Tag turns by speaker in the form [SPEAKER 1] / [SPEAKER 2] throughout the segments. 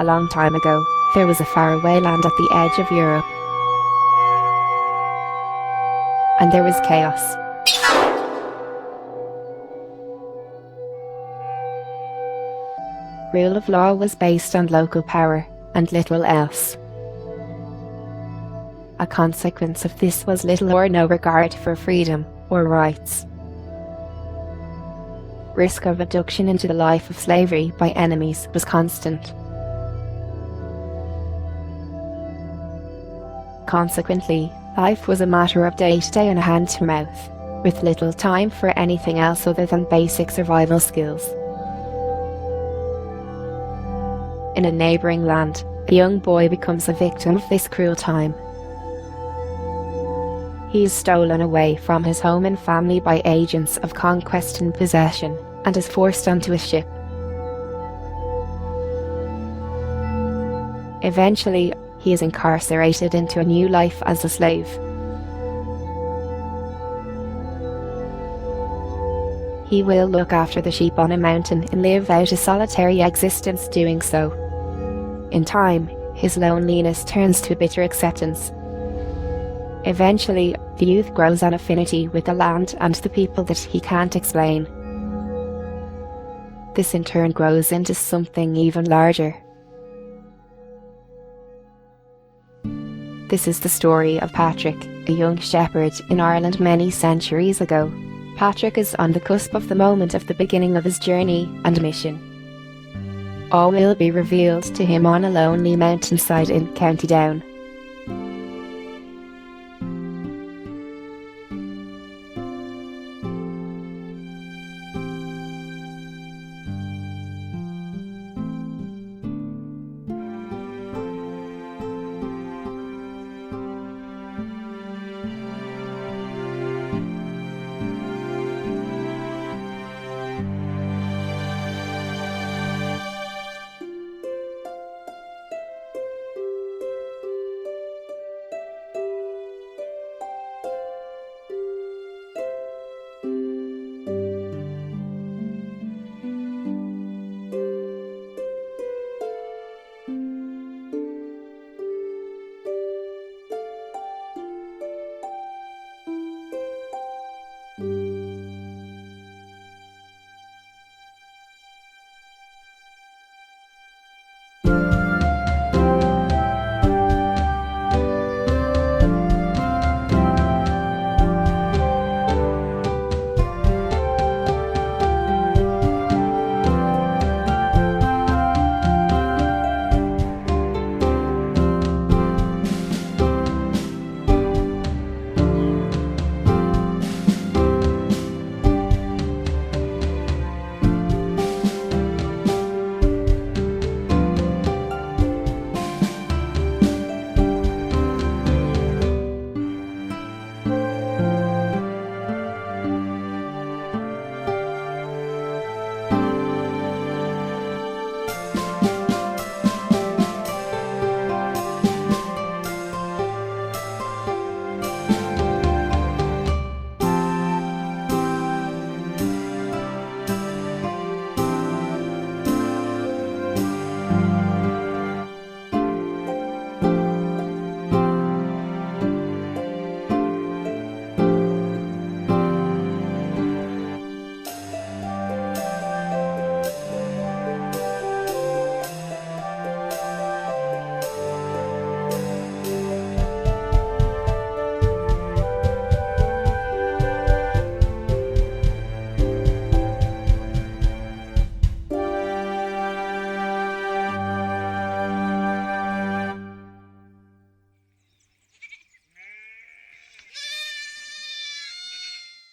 [SPEAKER 1] A long time ago, there was a faraway land at the edge of Europe. And there was chaos. Rule of law was based on local power, and little else. A consequence of this was little or no regard for freedom or rights. Risk of abduction into the life of slavery by enemies was constant. Consequently, life was a matter of day-to-day and hand-to-mouth, with little time for anything else other than basic survival skills. In a neighbouring land, a young boy becomes a victim of this cruel time. He is stolen away from his home and family by agents of conquest and possession, and is forced onto a ship. Eventually, he is incarcerated into a new life as a slave. He will look after the sheep on a mountain and live out a solitary existence doing so. In time, his loneliness turns to bitter acceptance. Eventually, the youth grows an affinity with the land and the people that he can't explain. This in turn grows into something even larger. This is the story of Patrick, a young shepherd in Ireland many centuries ago. Patrick is on the cusp of the moment of the beginning of his journey and mission. All will be revealed to him on a lonely mountainside in County Down.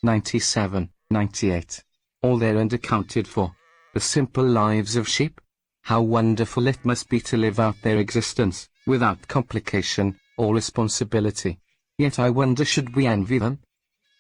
[SPEAKER 2] '97, '98. All there and accounted for. The simple lives of sheep. How wonderful it must be to live out their existence, without complication, or responsibility. Yet I wonder, should we envy them?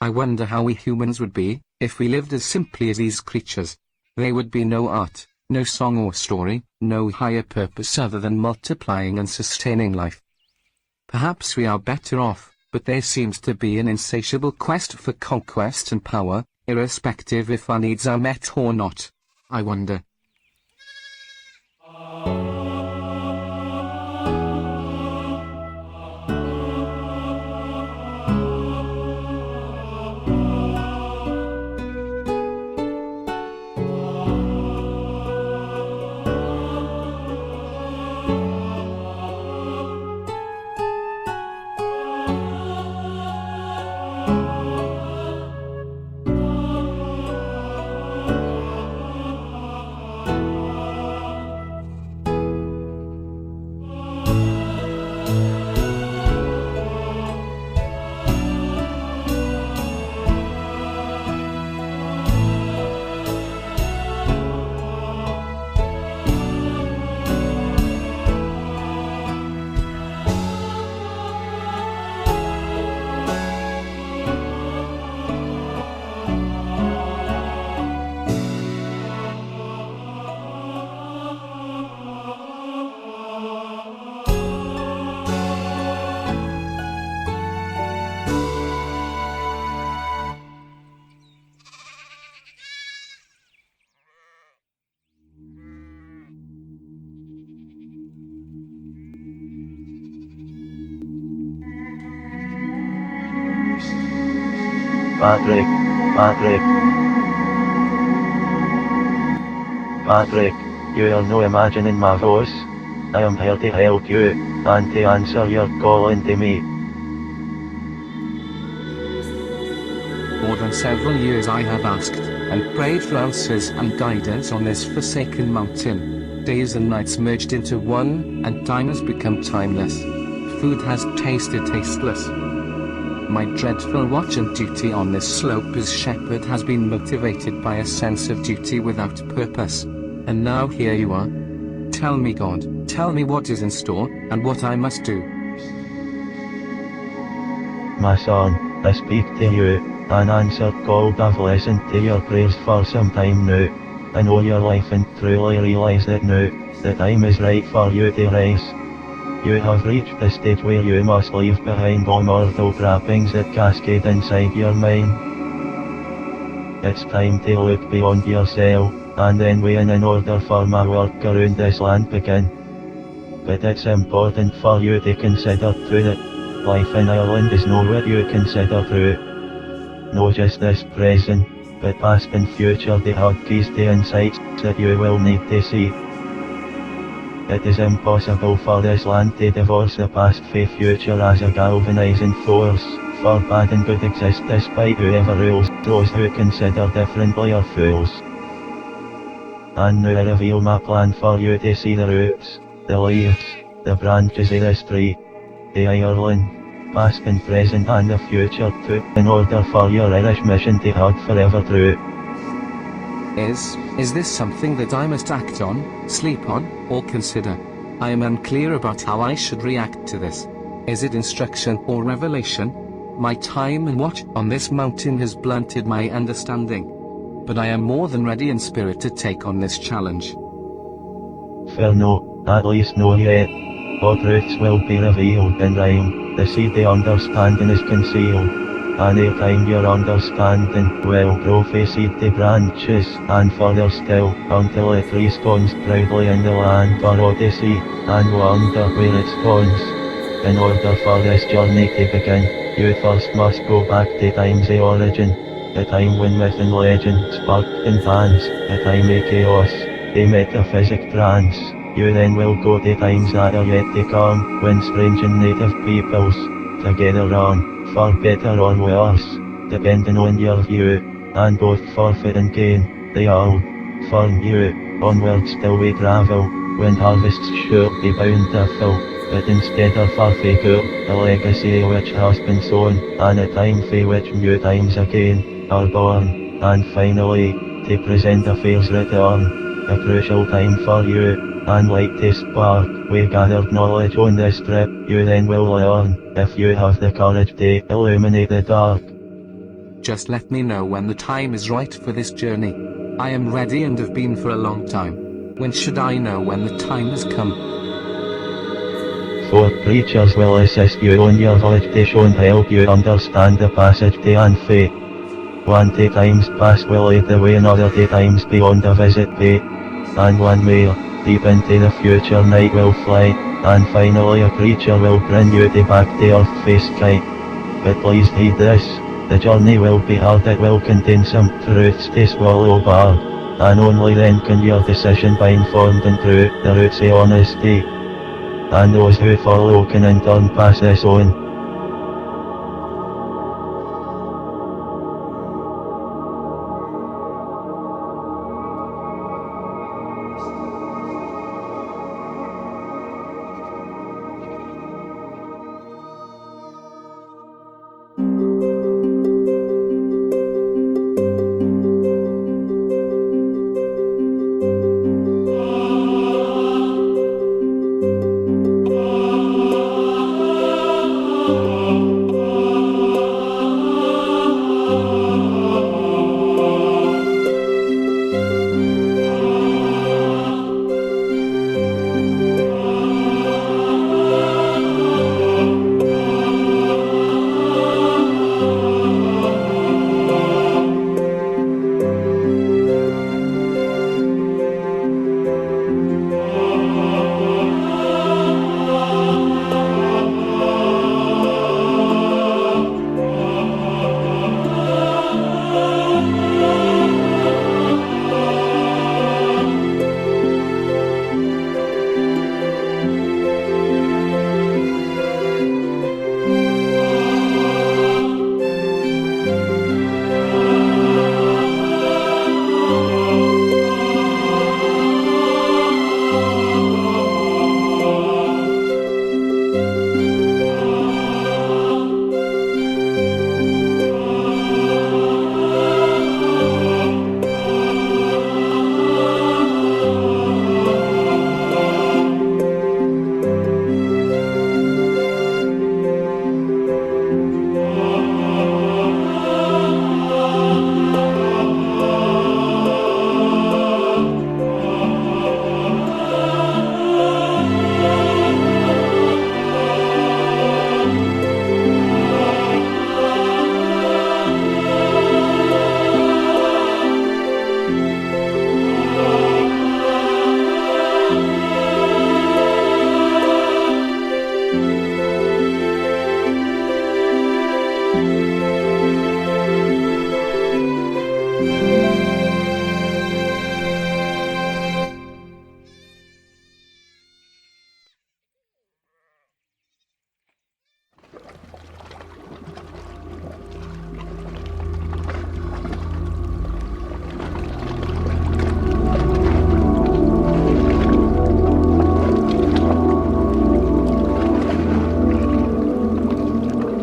[SPEAKER 2] I wonder how we humans would be, if we lived as simply as these creatures. There would be no art, no song or story, no higher purpose other than multiplying and sustaining life. Perhaps we are better off, but there seems to be an insatiable quest for conquest and power, irrespective if our needs are met or not. I wonder.
[SPEAKER 3] Patrick, Patrick, Patrick, you are no imagining my voice. I am here to help you, and to answer your call into me.
[SPEAKER 2] More than several years I have asked and prayed for answers and guidance on this forsaken mountain. Days and nights merged into one, and time has become timeless. Food has tasted tasteless. My dreadful watch and duty on this slope as shepherd has been motivated by a sense of duty without purpose. And now here you are. Tell me, God, tell me what is in store, and what I must do.
[SPEAKER 3] My son, I speak to you, an answered call. I've listened to your prayers for some time now. I know your life and truly realise that now, the time is right for you to rise. You have reached the stage where you must leave behind all mortal trappings that cascade inside your mind. It's time to look beyond yourself, and then weigh in order for my work around this land begin. But it's important for you to consider too that life in Ireland is not what you consider true. Not just this present, but past and future. They have keys to insights that you will need to see. It is impossible for this land to divorce the past from future as a galvanizing force, for bad and good exist despite whoever rules. Those who consider differently are fools. And now I reveal my plan for you to see the roots, the leaves, the branches of this tree, the Ireland, past and present and the future too, in order for your Irish mission to hold forever true.
[SPEAKER 2] Is this something that I must act on, sleep on, or consider? I am unclear about how I should react to this. Is it instruction or revelation? My time and watch on this mountain has blunted my understanding. But I am more than ready in spirit to take on this challenge.
[SPEAKER 3] Fear no, at least no yet. All truths will be revealed in rhyme, the seed of understanding is concealed. Any time your understanding will grow from seed to branches, and further still, until it respawns proudly in the land or odyssey, and wonder where it spawns. In order for this journey to begin, you first must go back to time's origin, a time when myth and legend sparked in dance, a time of chaos, a metaphysic trance. You then will go to times that are yet to come, when strange and native peoples, together run, for better or worse, depending on your view, and both forfeit and gain, the old, for new, onward still we travel, when harvests sure be bountiful, but instead of our figure, a legacy which has been sown, and a time for which new times again, are born, and finally, to present affairs return, a crucial time for you. And like this spark, we gathered knowledge on this trip, you then will learn, if you have the courage to illuminate the dark.
[SPEAKER 2] Just let me know when the time is right for this journey. I am ready and have been for a long time. When should I know when the time has come?
[SPEAKER 3] 4 preachers will assist you on your voyage to show and help you understand the passage to and fate. 1 to times past will lead the way, another to times beyond a visit pay, and 1 more. Deep into the future night will fly, and finally a creature will bring you to back to earth face sky. But please heed this, the journey will be hard, it will contain some truths to swallow hard, and only then can your decision be informed and true, the roots of honesty. And those who follow can in turn pass this on.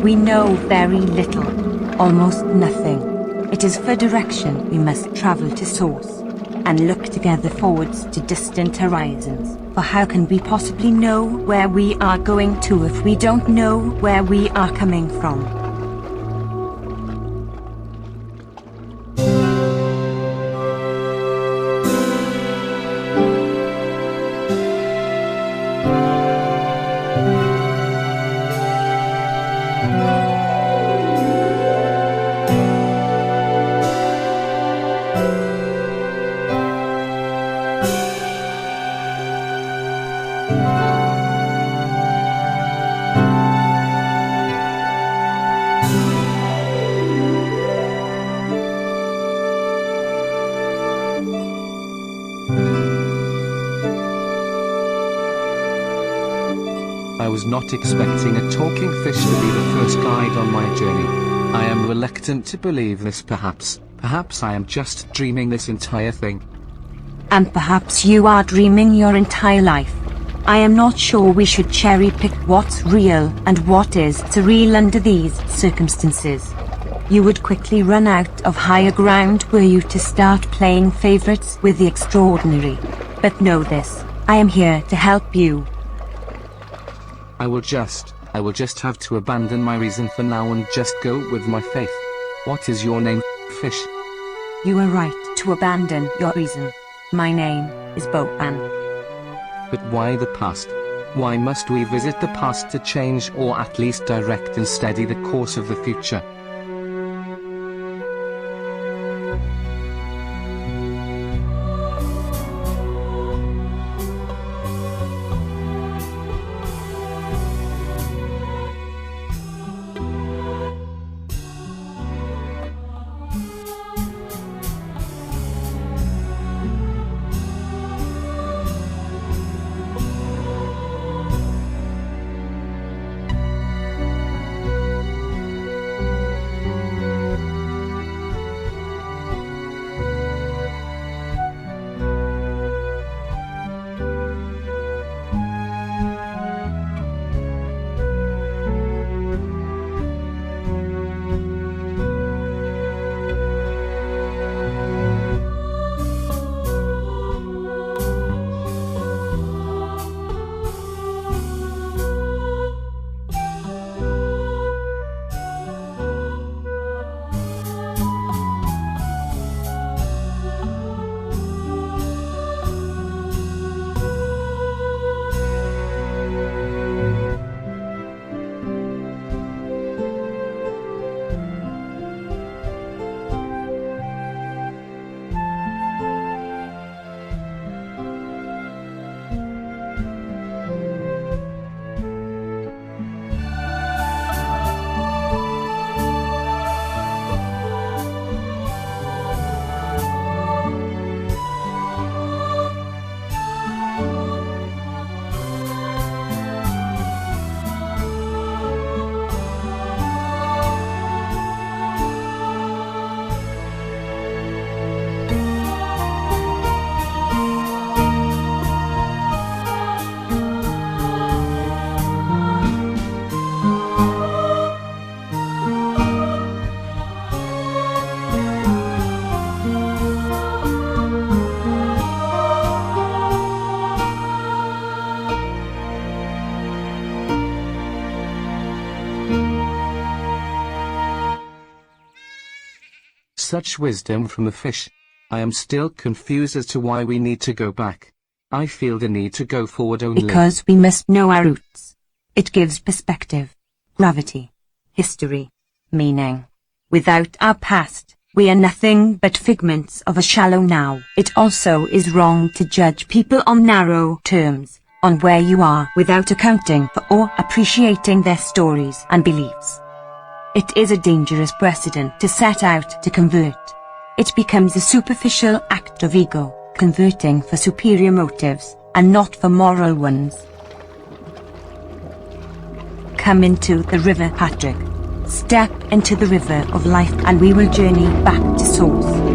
[SPEAKER 4] We know very little, almost nothing. It is for direction we must travel to source, and look together forwards to distant horizons. For how can we possibly know where we are going to if we don't know where we are coming from?
[SPEAKER 2] I was not expecting a talking fish to be the first guide on my journey. I am reluctant to believe this perhaps. Perhaps I am just dreaming this entire thing.
[SPEAKER 4] And perhaps you are dreaming your entire life. I am not sure we should cherry pick what's real and what is surreal under these circumstances. You would quickly run out of higher ground were you to start playing favorites with the extraordinary. But know this, I am here to help you.
[SPEAKER 2] I will just have to abandon my reason for now and just go with my faith. What is your name, fish?
[SPEAKER 4] You are right to abandon your reason. My name is Boban.
[SPEAKER 2] But why the past? Why must we visit the past to change or at least direct and steady the course of the future? Such wisdom from the fish. I am still confused as to why we need to go back. I feel the need to go forward only.
[SPEAKER 4] Because we must know our roots. It gives perspective, gravity, history, meaning. Without our past, we are nothing but figments of a shallow now. It also is wrong to judge people on narrow terms, on where you are without accounting for or appreciating their stories and beliefs. It is a dangerous precedent to set out to convert. It becomes a superficial act of ego, converting for superior motives, and not for moral ones. Come into the river, Patrick. Step into the river of life and we will journey back to source.